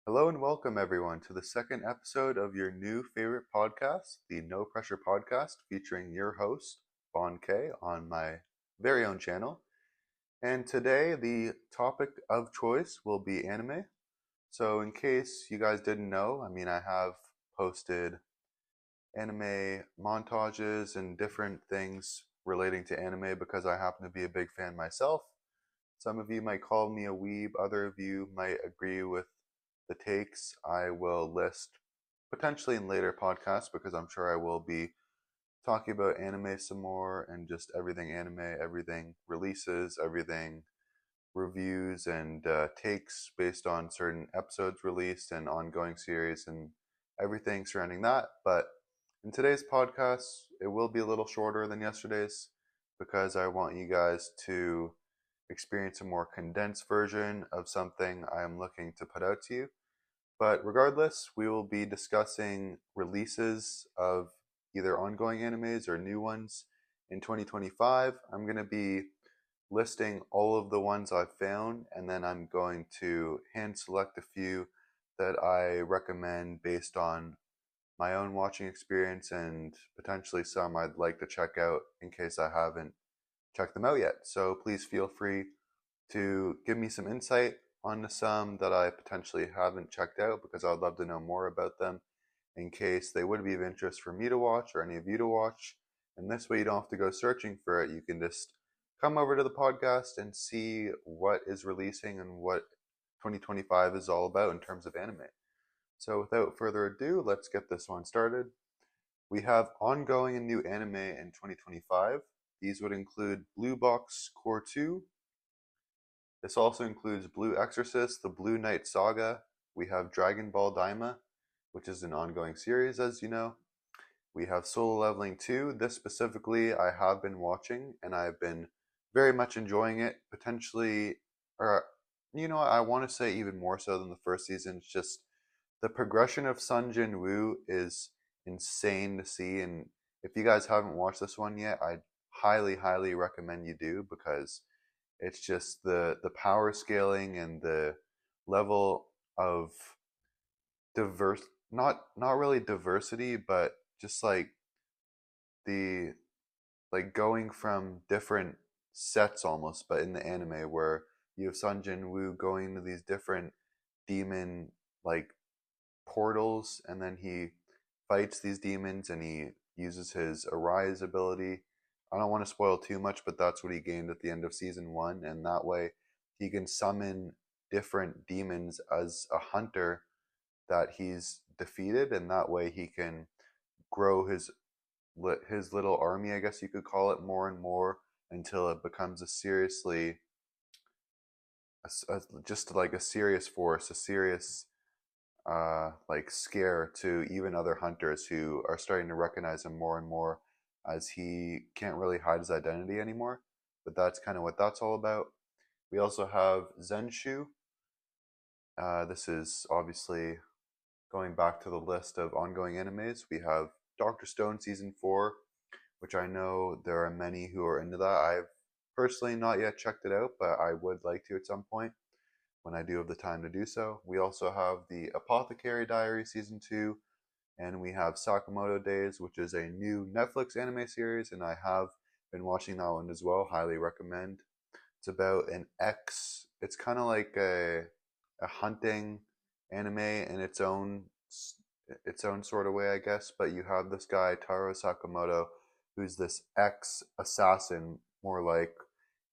Hello and welcome everyone to the second episode of your new favorite podcast, the No Pressure Podcast, featuring your host, Bon K, on my very own channel. And today the topic of choice will be anime. So in case you guys didn't know, I have posted anime montages and different things relating to anime because I happen to be a big fan myself. Some of you might call me a weeb, other of you might agree with the takes I will list potentially in later podcasts because I'm sure I will be talking about anime some more and just everything anime, everything releases, everything reviews and takes based on certain episodes released and ongoing series and everything surrounding that. But in today's podcast, it will be a little shorter than yesterday's because I want you guys to experience a more condensed version of something I am looking to put out to you. But regardless, we will be discussing releases of either ongoing animes or new ones in 2025. I'm going to be listing all of the ones I've found, and then I'm going to hand select a few that I recommend based on my own watching experience and potentially some I'd like to check out in case I haven't checked them out yet. So please feel free to give me some insight onto some that I potentially haven't checked out because I'd love to know more about them in case they would be of interest for me to watch or any of you to watch. And this way you don't have to go searching for it. You can just come over to the podcast and see what is releasing and what 2025 is all about in terms of anime. So without further ado, let's get this one started. We have ongoing and new anime in 2025. These would include Blue Box Core 2. This also includes Blue Exorcist, the Blue Knight Saga. We have Dragon Ball Daima, which is an ongoing series, as you know. We have Solo Leveling 2. This specifically I have been watching and I've been very much enjoying it. Potentially, or I want to say even more so than the first season. It's just the progression of Sun Jin Woo is insane to see. And if you guys haven't watched this one yet, I highly, highly recommend you do because it's just the power scaling and the level of diverse not really diversity, but just like the like going from different sets almost, but in the anime where you have Sun Jin Woo going to these different demon like portals and then he fights these demons and he uses his Arise ability. I don't want to spoil too much, but that's what he gained at the end of season one, and that way he can summon different demons as a hunter that he's defeated, and that way he can grow his little army, I guess you could call it, more and more until it becomes a seriously just like a serious force, a serious like scare to even other hunters who are starting to recognize him more and more as he can't really hide his identity anymore. But that's kind of what that's all about. We also have Zenshu. This is obviously going back to the list of ongoing animes. We have Doctor Stone season 4, which I know there are many who are into that. I've personally not yet checked it out, but I would like to at some point when I do have the time to do so. We also have the Apothecary Diary season 2, and we have Sakamoto Days, which is a new Netflix anime series, and I have been watching that one as well. Highly recommend. It's about an ex. It's kind of like a hunting anime in its own sort of way, I guess. But you have this guy Taro Sakamoto, who's this ex assassin, more like,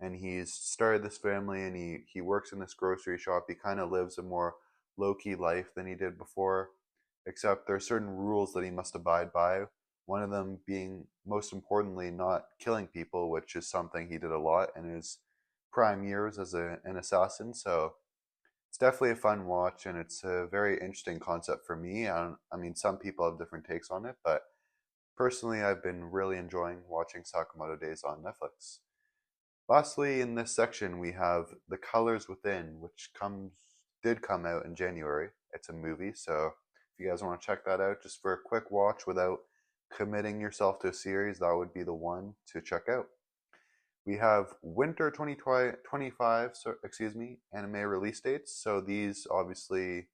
and he's started this family, and he works in this grocery shop. He kind of lives a more low key life than he did before, except there are certain rules that he must abide by. One of them being, most importantly, not killing people, which is something he did a lot in his prime years as an assassin. So it's definitely a fun watch, and it's a very interesting concept for me. I mean, some people have different takes on it, but personally, I've been really enjoying watching Sakamoto Days on Netflix. Lastly, in this section, we have The Colors Within, which did come out in January. It's a movie, so if you guys want to check that out just for a quick watch without committing yourself to a series, that would be the one to check out. We have Winter 2025, so, excuse me, anime release dates. So these obviously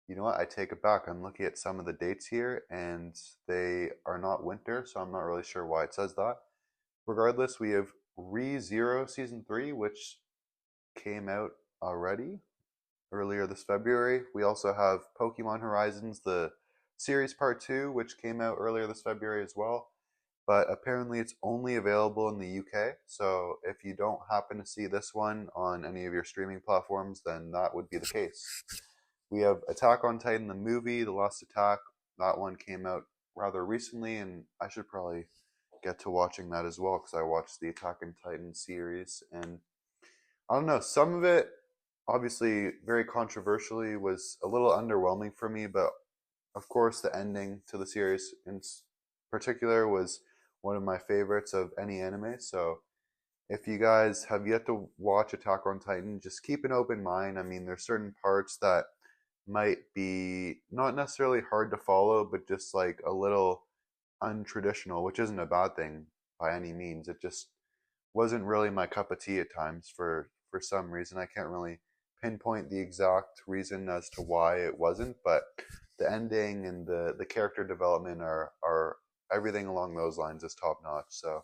you know what? I take it back. I'm looking at some of the dates here, and they are not winter, so I'm not really sure why it says that. Regardless, we have ReZero Season 3, which came out already earlier this February. We also have Pokemon Horizons, the series part 2, which came out earlier this February as well. But apparently, it's only available in the UK. So if you don't happen to see this one on any of your streaming platforms, then that would be the case. We have Attack on Titan, the movie, The Last Attack. That one came out rather recently, and I should probably get to watching that as well because I watched the Attack on Titan series, and I don't know, some of it obviously very controversially was a little underwhelming for me, but of course the ending to the series in particular was one of my favorites of any anime. So if you guys have yet to watch Attack on Titan, just keep an open mind. I mean, there's certain parts that might be not necessarily hard to follow, but just like a little untraditional, which isn't a bad thing by any means. It just wasn't really my cup of tea at times for some reason. I can't really pinpoint the exact reason as to why it wasn't, but the ending and the character development are everything along those lines is top notch. So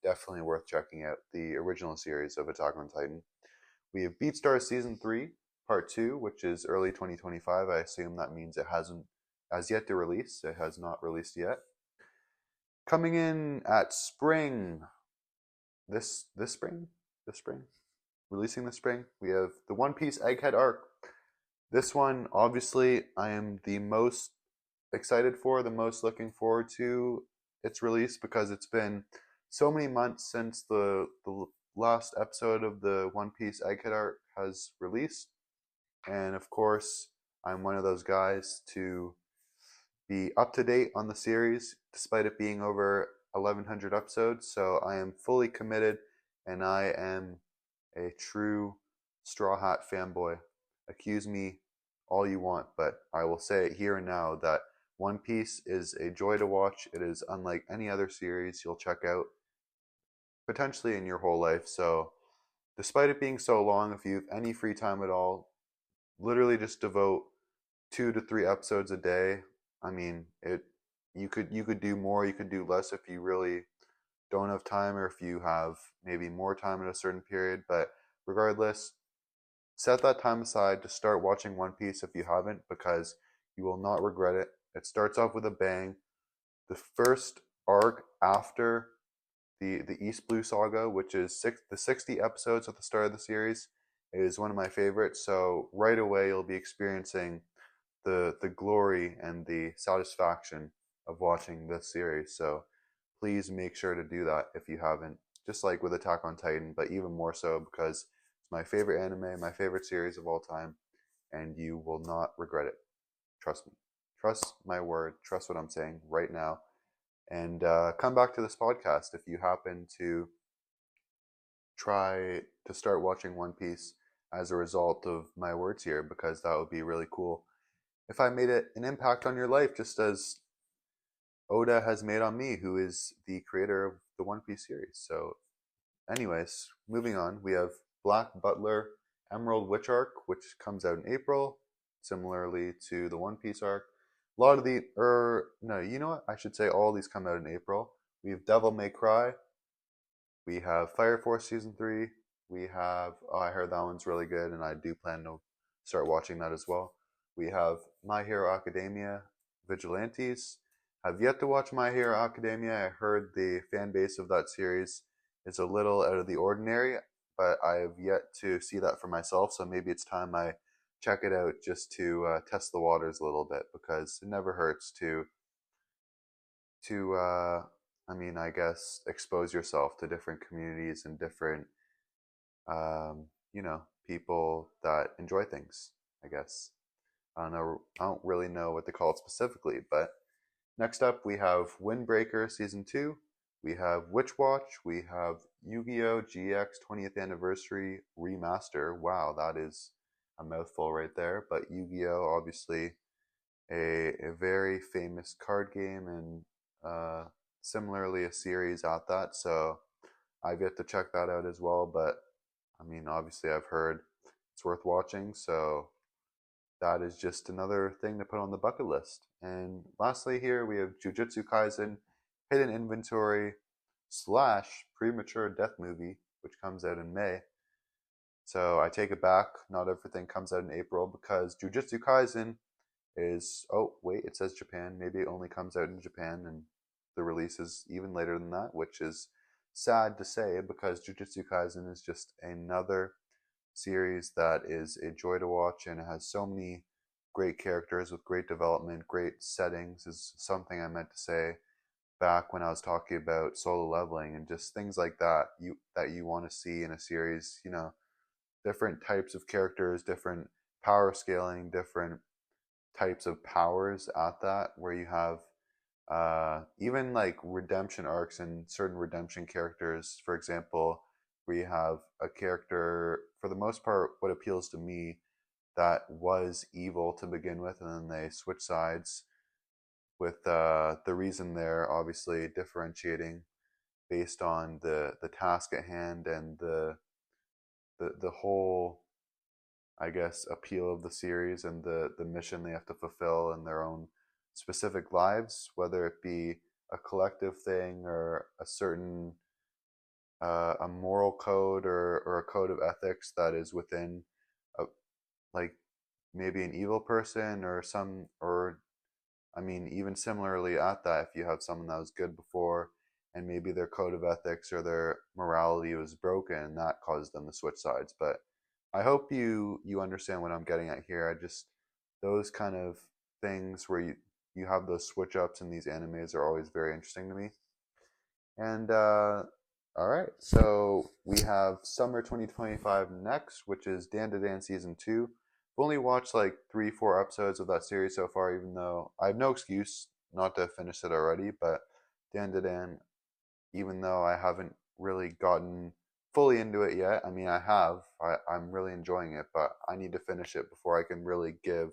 definitely worth checking out the original series of Attack on Titan. We have Beatstar Season 3, Part 2, which is early 2025. I assume that means it hasn't as yet to release. It has not released yet. Coming in at spring, this spring, releasing this spring, we have the One Piece Egghead arc. This one, obviously, I am the most excited for, the most looking forward to its release because it's been so many months since the last episode of the One Piece Egghead arc has released. And of course, I'm one of those guys to be up to date on the series despite it being over 1100 episodes. So I am fully committed and I am a true Straw Hat fanboy. Accuse me all you want, but I will say it here and now that One Piece is a joy to watch. It is unlike any other series you'll check out potentially in your whole life. So, despite it being so long, if you have any free time at all, literally just devote 2 to 3 episodes a day. I mean, it you could do more, you could do less if you really don't have time or if you have maybe more time in a certain period, but regardless, set that time aside to start watching One Piece if you haven't because you will not regret it. It starts off with a bang. The first arc after the East Blue Saga, which is the 60 episodes at the start of the series, is one of my favorites. So right away you'll be experiencing the glory and the satisfaction of watching this series. So please make sure to do that if you haven't. Just like with Attack on Titan, but even more so because it's my favorite anime, my favorite series of all time, and you will not regret it. Trust me. Trust my word. Trust what I'm saying right now. And come back to this podcast if you happen to try to start watching One Piece as a result of my words here, because that would be really cool. If I made it an impact on your life, just as Oda has made on me, who is the creator of the One Piece series. So, anyways, moving on, we have Black Butler Emerald Witch arc, which comes out in April, similarly to the One Piece arc. A lot of the, no, you know what? I should say all these come out in April. We have Devil May Cry. We have Fire Force Season 3. We have, oh, I heard that one's really good, and I do plan to start watching that as well. We have My Hero Academia Vigilantes. Have yet to watch My Hero Academia. I heard the fan base of that series is a little out of the ordinary, but I have yet to see that for myself. So maybe it's time I check it out just to test the waters a little bit because it never hurts to I mean, I guess expose yourself to different communities and different people that enjoy things. I guess I don't know. I don't really know what to call it specifically, but next up, we have Windbreaker Season 2. We have Witch Watch. We have Yu-Gi-Oh! GX 20th Anniversary Remaster. Wow, that is a mouthful right there. But Yu-Gi-Oh! Obviously a very famous card game and similarly a series at that. So I've yet to check that out as well. But I mean, obviously, I've heard it's worth watching. So that is just another thing to put on the bucket list. And lastly, here we have Jujutsu Kaisen Hidden Inventory slash Premature Death Movie, which comes out in May. So I take it back. Not everything comes out in April because Jujutsu Kaisen is, oh, wait, it says Japan. Maybe it only comes out in Japan and the release is even later than that, which is sad to say because Jujutsu Kaisen is just another series that is a joy to watch, and it has so many great characters with great development, great settings. Is something I meant to say back when I was talking about solo leveling and just things like that you want to see in a series. Different types of characters, different power scaling, different types of powers at that, where you have even like redemption arcs and certain redemption characters. For example, we have a character, for the most part, what appeals to me, that was evil to begin with, and then they switch sides with the reason they're obviously differentiating based on the task at hand and the whole, I guess, appeal of the series and the mission they have to fulfill in their own specific lives, whether it be a collective thing or a certain a moral code or a code of ethics that is within a, like maybe an evil person or some, or I mean, even similarly at that, if you have someone that was good before and maybe their code of ethics or their morality was broken, that caused them to switch sides. But I hope you understand what I'm getting at here. I just, those kind of things where you have those switch ups in these animes are always very interesting to me. And all right, so we have summer 2025 next, which is Dan to Dan season 2. I've only watched like 3-4 episodes of that series so far, even though I have no excuse not to finish it already. But Dan to Dan, even though I haven't really gotten fully into it yet. I mean, I have. I'm really enjoying it, but I need to finish it before I can really give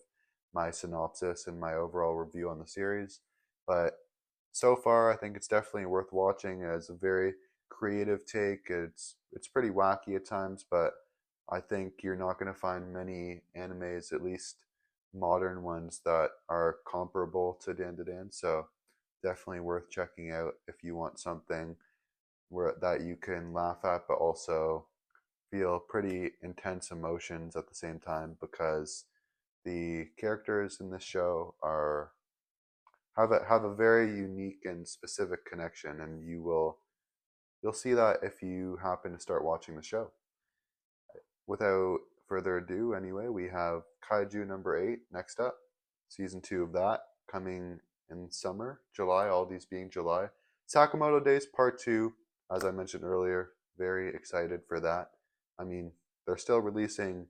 my synopsis and my overall review on the series. But so far, I think it's definitely worth watching. It's a very creative take. It's pretty wacky at times, but I think you're not going to find many animes, at least modern ones, that are comparable to Dan to Dan. So definitely worth checking out if you want something where that you can laugh at, but also feel pretty intense emotions at the same time, because the characters in this show are have a very unique and specific connection, and you'll see that if you happen to start watching the show. Without further ado, anyway, we have Kaiju number 8 next up, season 2 of that coming in summer, July, all these being July. Sakamoto Days Part 2, as I mentioned earlier, very excited for that. I mean, they're still releasing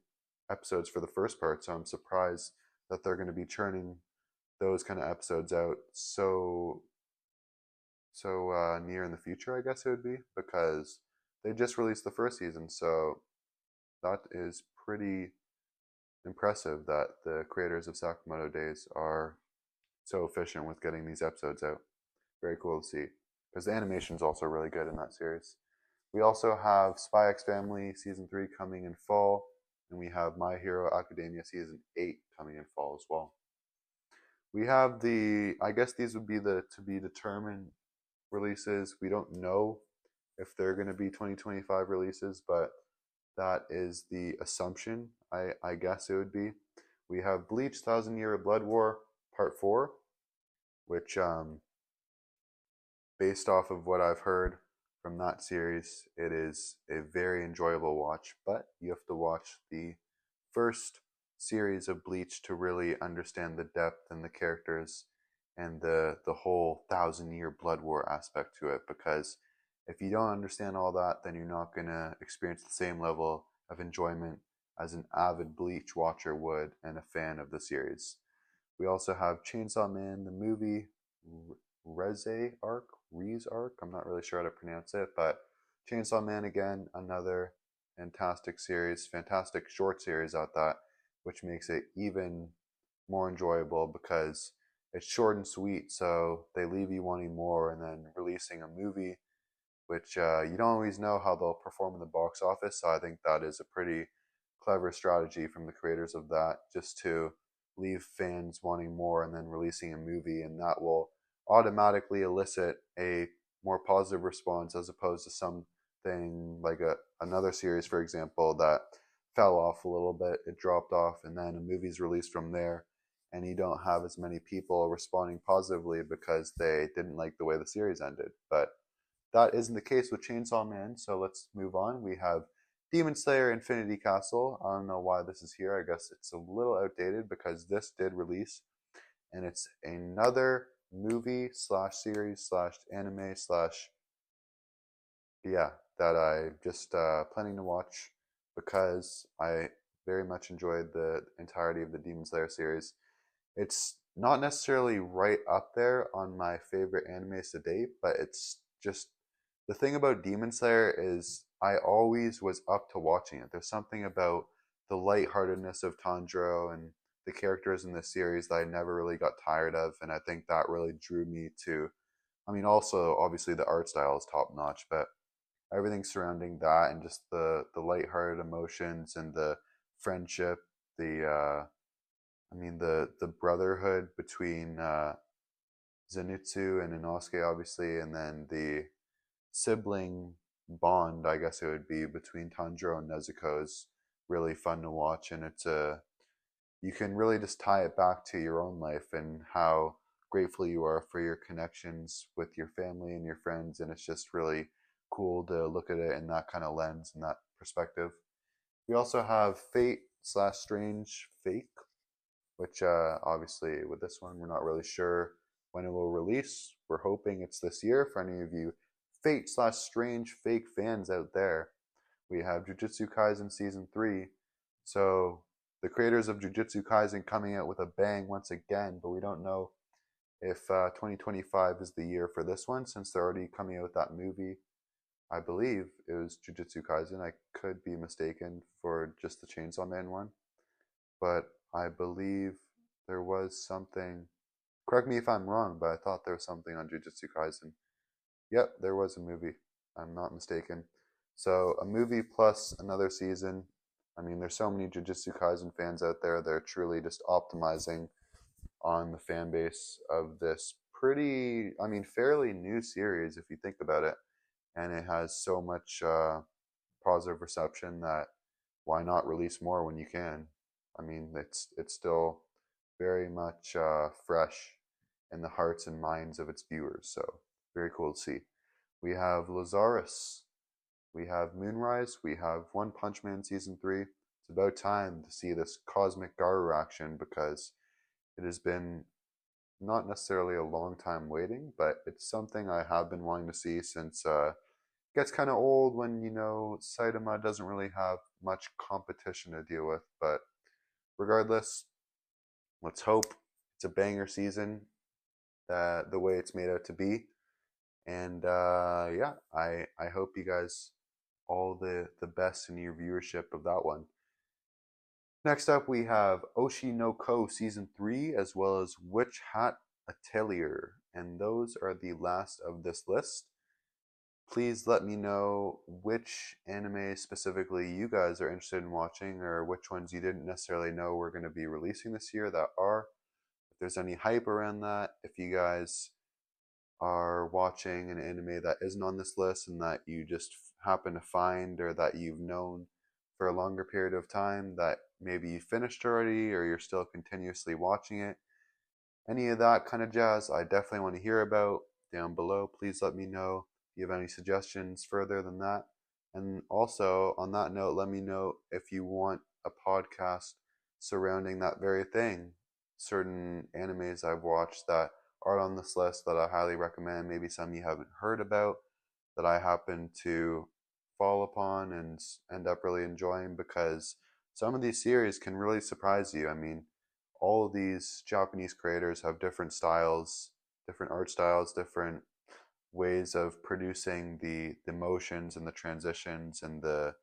episodes for the first part, so I'm surprised that they're going to be churning those kind of episodes out so near in the future, I guess it would be, because they just released the first season. So that is pretty impressive that the creators of Sakamoto Days are so efficient with getting these episodes out. Very cool to see, because the animation is also really good in that series. We also have Spy X Family season 3 coming in fall, and we have My Hero Academia season 8 coming in fall as well. We have I guess these would be the to be determined releases. We don't know if they're going to be 2025 releases, but that is the assumption. I guess it would be. We have Bleach Thousand Year Blood War Part 4, which, based off of what I've heard from that series, it is a very enjoyable watch, but you have to watch the first series of Bleach to really understand the depth and the characters and the whole 1,000 year blood war aspect to it, because if you don't understand all that, then you're not going to experience the same level of enjoyment as an avid Bleach watcher would and a fan of the series. We also have Chainsaw Man, the movie, Reze arc. I'm not really sure how to pronounce it, but Chainsaw Man again, another fantastic series, fantastic short series at that, which makes it even more enjoyable because it's short and sweet. So they leave you wanting more, and then releasing a movie, which you don't always know how they'll perform in the box office. So I think that is a pretty clever strategy from the creators of that, just to leave fans wanting more and then releasing a movie, and that will automatically elicit a more positive response as opposed to something like another series, for example, that fell off a little bit, it dropped off, and then a movie's released from there, and you don't have as many people responding positively because they didn't like the way the series ended. But that isn't the case with Chainsaw Man, so let's move on. We have Demon Slayer Infinity Castle. I don't know why this is here. I guess it's a little outdated because this did release, and it's another movie slash series slash anime slash, yeah, that I just planning to watch because I very much enjoyed the entirety of the Demon Slayer series. It's not necessarily right up there on my favorite animes to date, but it's just the thing about Demon Slayer is I always was up to watching it. There's something about the lightheartedness of Tanjiro and the characters in this series that I never really got tired of, and I think that really drew me to. I mean, also obviously the art style is top notch, but everything surrounding that and just the lighthearted emotions and the friendship, the the brotherhood between Zenitsu and Inosuke, obviously, and then the sibling bond, I guess it would be, between Tanjiro and Nezuko is really fun to watch, and it's a you can really just tie it back to your own life and how grateful you are for your connections with your family and your friends, and it's just really cool to look at it in that kind of lens and that perspective. We also have Fate slash Strange Fake, which obviously with this one we're not really sure when it will release. We're hoping it's this year. For any of you Fate slash Strange Fake fans out there, we have Jujutsu Kaisen Season 3. So the creators of Jujutsu Kaisen coming out with a bang once again, but we don't know if 2025 is the year for this one since they're already coming out with that movie. I believe it was Jujutsu Kaisen. I could be mistaken for just the Chainsaw Man one, but I believe there was something. Correct me if I'm wrong, but I thought there was something on Jujutsu Kaisen. Yep, there was a movie. I'm not mistaken. So a movie plus another season. I mean, there's so many Jujutsu Kaisen fans out there. They're truly just optimizing on the fan base of this pretty, I mean, fairly new series if you think about it. And it has so much positive reception that why not release more when you can? I mean, it's still very much fresh in the hearts and minds of its viewers. So very cool to see. We have Lazarus, we have Moonrise, we have One Punch Man Season 3. It's about time to see this cosmic Garu action because it has been not necessarily a long time waiting, but it's something I have been wanting to see since it gets kind of old when, Saitama doesn't really have much competition to deal with. But regardless, let's hope it's a banger season, the way it's made out to be. And yeah, I hope you guys all the best in your viewership of that one. Next up, we have Oshi no Ko Season 3 as well as Witch Hat Atelier. And those are the last of this list. Please let me know which anime specifically you guys are interested in watching or which ones you didn't necessarily know were going to be releasing this year that are. If there's any hype around that, if you guys are watching an anime that isn't on this list and that you just happen to find or that you've known for a longer period of time that maybe you finished already or you're still continuously watching it, any of that kind of jazz, I definitely want to hear about down below. Please let me know if you have any suggestions further than that. And also, on that note, let me know if you want a podcast surrounding that very thing. Certain animes I've watched that are on this list that I highly recommend, maybe some you haven't heard about that I happen to fall upon and end up really enjoying because some of these series can really surprise you. I mean, all of these Japanese creators have different styles, different art styles, different ways of producing the motions and the transitions and the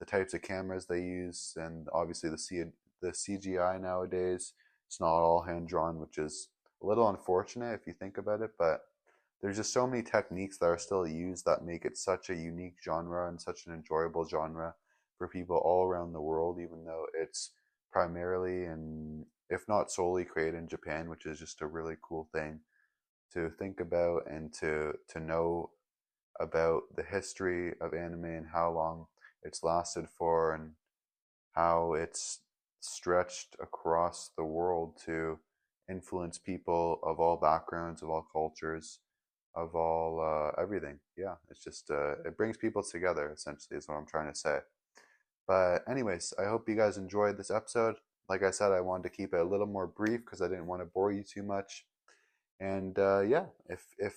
types of cameras they use, and obviously the CGI nowadays. It's not all hand drawn, which is a little unfortunate if you think about it, but there's just so many techniques that are still used that make it such a unique genre and such an enjoyable genre for people all around the world, even though it's primarily and if not solely created in Japan, which is just a really cool thing to think about and to know about the history of anime and how long it's lasted for and how it's stretched across the world to influence people of all backgrounds, of all cultures, of all everything. Yeah, it's just it brings people together. Essentially, is what I'm trying to say. But anyways, I hope you guys enjoyed this episode. Like I said, I wanted to keep it a little more brief because I didn't want to bore you too much. And yeah, if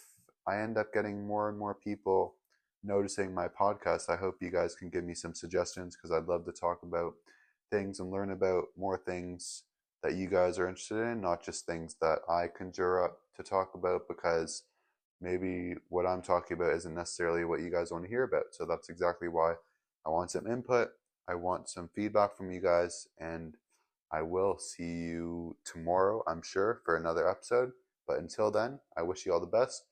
I end up getting more and more people noticing my podcast, I hope you guys can give me some suggestions because I'd love to talk about things and learn about more things that you guys are interested in, not just things that I conjure up to talk about because maybe what I'm talking about isn't necessarily what you guys want to hear about. So that's exactly why I want some input. I want some feedback from you guys, and I will see you tomorrow, I'm sure, for another episode. But until then, I wish you all the best.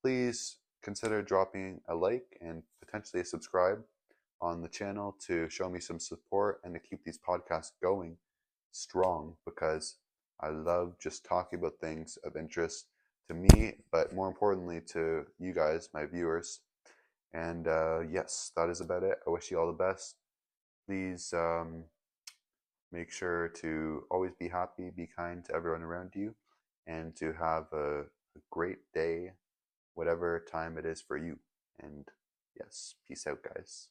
Please consider dropping a like and potentially a subscribe on the channel to show me some support and to keep these podcasts going strong because I love just talking about things of interest to me, but more importantly to you guys, my viewers. And yes, that is about it. I wish you all the best. Please make sure to always be happy, be kind to everyone around you, and to have a great day, whatever time it is for you. And yes, peace out, guys.